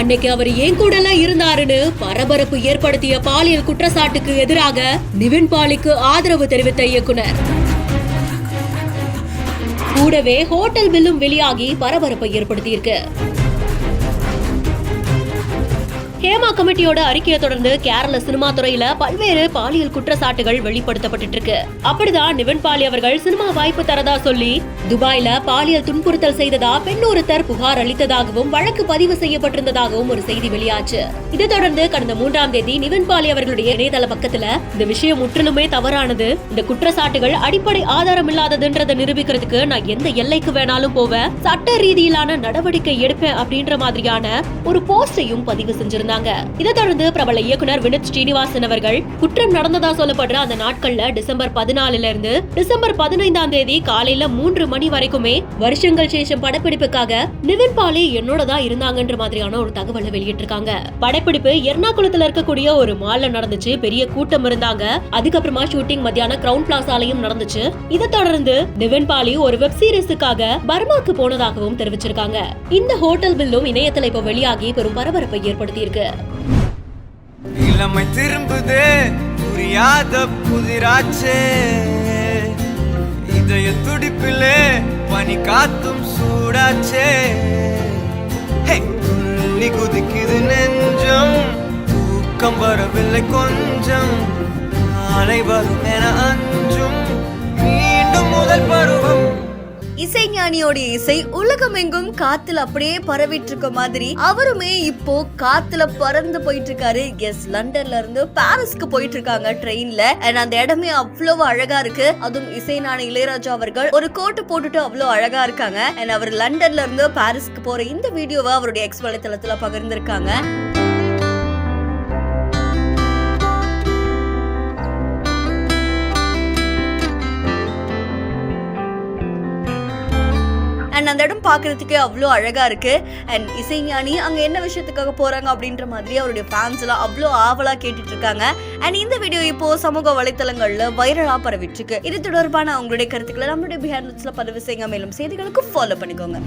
அன்னைக்கு அவர் ஏன் கூட இருந்தாருன்னு பரபரப்பு ஏற்படுத்திய பாலியல் குற்றச்சாட்டுக்கு எதிராக நிவின் பாலிக்கு ஆதரவு தெரிவித்த இயக்குனர். கூடவே ஹோட்டல் பில்லும் வெளியாகி பரபரப்பை ஏற்படுத்தியிருக்கு. ஹேமா கமிட்டியோட அறிக்கையை தொடர்ந்து கேரள சினிமா துறையில பல்வேறு பாலியல் குற்றச்சாட்டுகள் வெளிப்படுத்தப்பட்டு இருக்கு. அப்படிதான் நிவின் பாலி அவர்கள் சினிமா வாய்ப்பு தரதா சொல்லி துபாயில பாலியல் துன்புறுத்தல் செய்ததா பெண் ஒருத்தர் புகார் அளித்ததாகவும் வழக்கு பதிவு செய்யப்பட்டிருந்ததாகவும் ஒரு செய்தி வெளியாச்சு. இதை தொடர்ந்து கடந்த 3ஆம் தேதி நிவின் பாலி அவர்களுடைய இணையதள பக்கத்துல இந்த விஷயம் முற்றிலுமே தவறானது, இந்த குற்றச்சாட்டுகள் அடிப்படை ஆதாரம் இல்லாததுன்றதை நிரூபிக்கிறதுக்கு நான் எந்த எல்லைக்கு வேணாலும் போவேன், சட்ட ரீதியிலான நடவடிக்கை எடுப்பேன் அப்படின்ற மாதிரியான ஒரு போஸ்டையும் பதிவு செஞ்சிருந்தாங்க. இதை தொடர்ந்து பிரபல இயக்குனர் வினித் ஸ்ரீனிவாசன் அவர்கள் குற்றம் நடந்ததா சொல்லப்படுற அந்த நாட்கள்ல டிசம்பர் 14 இருந்து டிசம்பர் 15ஆம் தேதி காலையில 3 மணி வரைக்குமே வருஷங்கள் சேஷம் படப்பிடிப்புக்காக நிவின் பாலி என்னோட தான் இருந்தாங்கன்ற மாதிரியான ஒரு தகவலை வெளியிட்டிருக்காங்க. படப்பிடிப்பு எர்ணாகுளத்துல இருக்கக்கூடிய ஒரு மால்ல நடந்துச்சு, பெரிய கூட்டம் இருந்தாங்க. அதுக்கப்புறமா ஷூட்டிங் மத்தியான கிரவுண்ட் பிளாசாலையும் நடந்துச்சு. இதை தொடர்ந்து நிவின் பாலி ஒரு வெப் சீரிஸுக்காக பர்மாக்கு போனதாகவும் தெரிவிச்சிருக்காங்க. இந்த ஹோட்டல் பில்லும் இணையத்துல இப்ப வெளியாகி பெரும் பரபரப்பை ஏற்படுத்தி இருக்கு. இளமை திரும்புதே புரியாத புதிராச்சே, இதய துடிப்பிலே பனி காத்தும் சூடாச்சே, துள்ளி குதிக்குது நெஞ்சம், தூக்கம் வரவில்லை கொஞ்சம், நாளை வரும் என அஞ்சும் மீண்டும் முதல் பருவம். இசைஞானியோட இசை உலகமெங்கும் காத்துல அப்படியே பரவிட்டு இருக்க மாதிரி அவருமே இப்போ காத்துல பறந்து போயிட்டு இருக்காரு. எஸ், லண்டன்ல இருந்து பாரிஸ்க்கு போயிட்டு இருக்காங்க ட்ரெயின்ல. அந்த இடமே அவ்வளவு அழகா இருக்கு. அதுவும் இசைஞானி இளையராஜா அவர்கள் ஒரு கோட்டு போட்டுட்டு அவ்வளவு அழகா இருக்காங்க. அவர் லண்டன்ல இருந்து பாரிஸ்க்கு போற இந்த வீடியோவை அவருடைய எக்ஸ் வலைத்தளத்துல பகிர்ந்திருக்காங்க. அந்த இடம் பாக்குறதுக்கே அவ்வளோ அழகா இருக்கு. அண்ட் இசைஞானி அங்க என்ன விஷயத்துக்காக போறாங்க அப்படின்ற மாதிரி அவருடைய ஃபேன்ஸ் எல்லாம் அவ்வளோ ஆவலா கேட்டுட்டு இருக்காங்க. அண்ட் இந்த வீடியோ இப்போ சமூக வலைத்தளங்கள்ல வைரலா பரவிட்டு இருக்கு. இது தொடர்பான அவங்களுடைய கருத்துக்களை நம்மளுடைய பிஹேண்ட் பதிவு செய்யுங்க. மேலும் செய்திகளுக்கு ஃபாலோ பண்ணிக்கோங்க.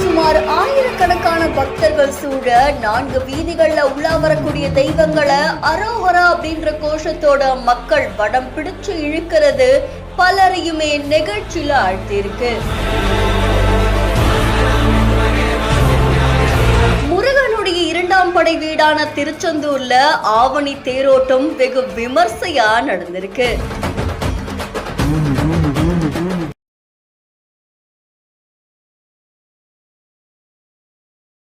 சுமார் ஆயிரக்கணக்கான பக்தர்கள் சூழ 4 வீதிகள்ல உலா வரக்கூடிய தெய்வங்களை அரோஹரா அப்படின்ற கோஷத்தோட மக்கள் வடம் பிடிச்சு இழுக்கிறது பலரையுமே நிகழ்ச்சியில ஆழ்த்தியிருக்கு. முருகனுடைய 2ஆம் படை வீடான திருச்செந்தூர்ல ஆவணி தேரோட்டம் வெகு விமர்சையா நடந்திருக்கு.